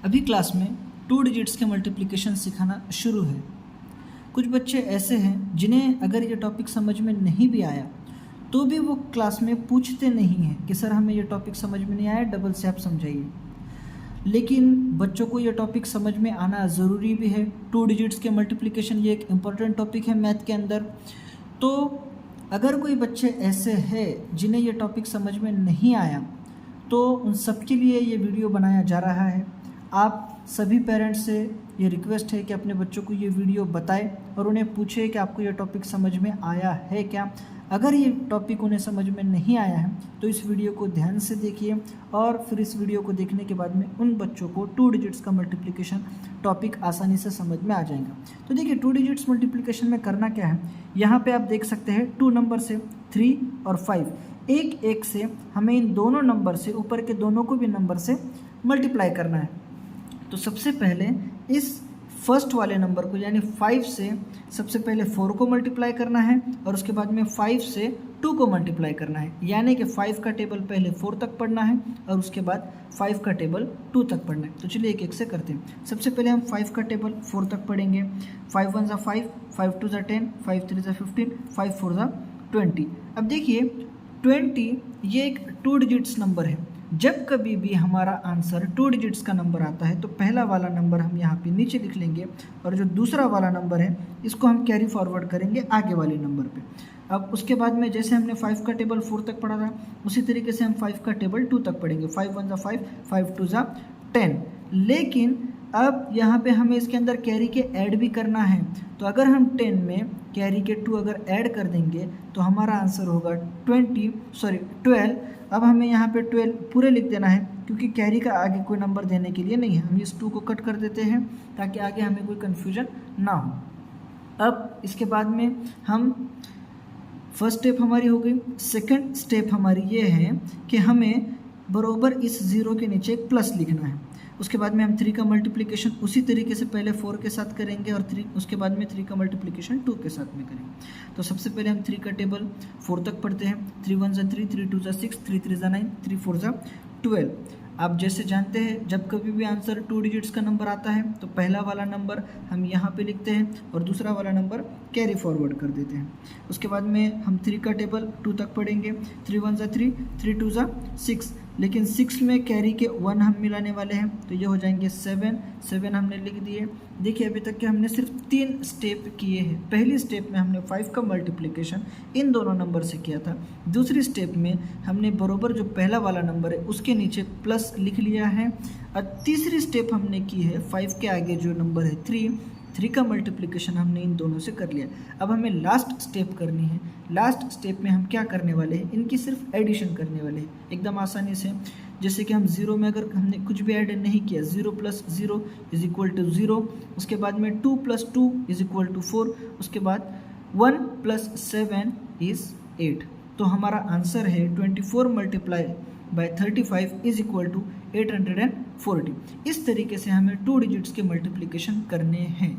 अभी क्लास में 2 डिजिट्स के मल्टीप्लिकेशन सिखाना शुरू है। कुछ बच्चे ऐसे हैं जिन्हें अगर ये टॉपिक समझ में नहीं भी आया तो भी वो क्लास में पूछते नहीं हैं कि सर हमें ये टॉपिक समझ में नहीं आया, डबल से आप समझाइए। लेकिन बच्चों को ये टॉपिक समझ में आना ज़रूरी भी है। 2 डिजिट्स के मल्टीप्लिकेशन ये एक इम्पॉर्टेंट टॉपिक है मैथ के अंदर। तो अगर कोई बच्चे ऐसे हैं जिन्हें ये टॉपिक समझ में नहीं आया तो उन सबके लिए ये वीडियो बनाया जा रहा है। आप सभी पेरेंट्स से ये रिक्वेस्ट है कि अपने बच्चों को ये वीडियो बताएं और उन्हें पूछें कि आपको ये टॉपिक समझ में आया है क्या। अगर ये टॉपिक उन्हें समझ में नहीं आया है तो इस वीडियो को ध्यान से देखिए और फिर इस वीडियो को देखने के बाद में उन बच्चों को 2 डिजिट्स का मल्टीप्लिकेशन टॉपिक आसानी से समझ में आ जाएगा। तो देखिए 2 डिजिट्स मल्टीप्लिकेशन में करना क्या है, यहाँ पे आप देख सकते हैं 2 नंबर से 3 और 5 एक एक से हमें इन दोनों नंबर से ऊपर के दोनों को भी नंबर से मल्टीप्लाई करना है। तो सबसे पहले इस फर्स्ट वाले नंबर को यानी 5 से सबसे पहले 4 को मल्टीप्लाई करना है और उसके बाद में 5 से 2 को मल्टीप्लाई करना है, यानी कि 5 का टेबल पहले 4 तक पढ़ना है और उसके बाद 5 का टेबल 2 तक पढ़ना है। तो चलिए एक एक से करते हैं। सबसे पहले हम 5 का टेबल 4 तक पढ़ेंगे। 5 1 ज़ा 5, 5 2 ज़ा 10, 5 3 ज़ा 15, 5 4 ज़ा 20। अब देखिए 20 ये एक 2 डिजिट्स नंबर है। जब कभी भी हमारा आंसर 2 डिजिट्स का नंबर आता है तो पहला वाला नंबर हम यहाँ पे नीचे लिख लेंगे और जो दूसरा वाला नंबर है इसको हम कैरी फॉरवर्ड करेंगे आगे वाले नंबर पे। अब उसके बाद में जैसे हमने 5 का टेबल 4 तक पढ़ा था उसी तरीके से हम 5 का टेबल 2 तक पढ़ेंगे। 5 1 ज़ा 5, 5 2 ज़ा 10। लेकिन अब यहाँ पे हमें इसके अंदर कैरी के ऐड भी करना है। तो अगर हम 10 में कैरी के 2 अगर ऐड कर देंगे तो हमारा आंसर होगा 12। अब हमें यहाँ पे 12 पूरे लिख देना है क्योंकि कैरी का आगे कोई नंबर देने के लिए नहीं है। हम इस 2 को कट कर देते हैं ताकि आगे हमें कोई कन्फ्यूजन ना हो। अब इसके बाद में हम फर्स्ट स्टेप हमारी हो गई। सेकंड स्टेप हमारी ये है कि हमें बरोबर इस 0 के नीचे एक प्लस लिखना है। उसके बाद में हम 3 का मल्टीप्लिकेशन उसी तरीके से पहले 4 के साथ करेंगे और 3 उसके बाद में 3 का मल्टीप्लिकेशन 2 के साथ में करेंगे। तो सबसे पहले हम 3 का टेबल 4 तक पढ़ते हैं। 3 1 ज़ा 3, 3 2 ज़ा 6, 3 3 ज़ा 9, 3 4 ज़ा 12। आप जैसे जानते हैं जब कभी भी आंसर 2 डिजिट्स का नंबर आता है तो पहला वाला नंबर हम यहाँ पे लिखते हैं और दूसरा वाला नंबर कैरी फॉरवर्ड कर देते हैं। उसके बाद में हम 3 का टेबल 2 तक पढ़ेंगे। 3 1 ज़ा 3, 3 2 ज़ा 6, लेकिन 6 में कैरी के 1 हम मिलाने वाले हैं तो ये हो जाएंगे 7 हमने लिख दिए। देखिए अभी तक के हमने सिर्फ 3 स्टेप किए हैं। पहली स्टेप में हमने 5 का मल्टीप्लिकेशन इन दोनों नंबर से किया था। दूसरी स्टेप में हमने बरोबर जो पहला वाला नंबर है उसके नीचे प्लस लिख लिया है और तीसरी स्टेप हमने की है 5 के आगे जो नंबर है 3 का मल्टीप्लिकेशन हमने इन दोनों से कर लिया। अब हमें लास्ट स्टेप करनी है। लास्ट स्टेप में हम क्या करने वाले हैं, इनकी सिर्फ एडिशन करने वाले हैं एकदम आसानी से। जैसे कि हम 0 में अगर हमने कुछ भी ऐड नहीं किया, 0 + 0 = 0, उसके बाद में 2 + 2 = 4, उसके बाद 1 + 7 = 8। तो हमारा आंसर है 24 × 35 = 840। इस तरीके से हमें 2 डिजिट्स के मल्टीप्लिकेशन करने हैं।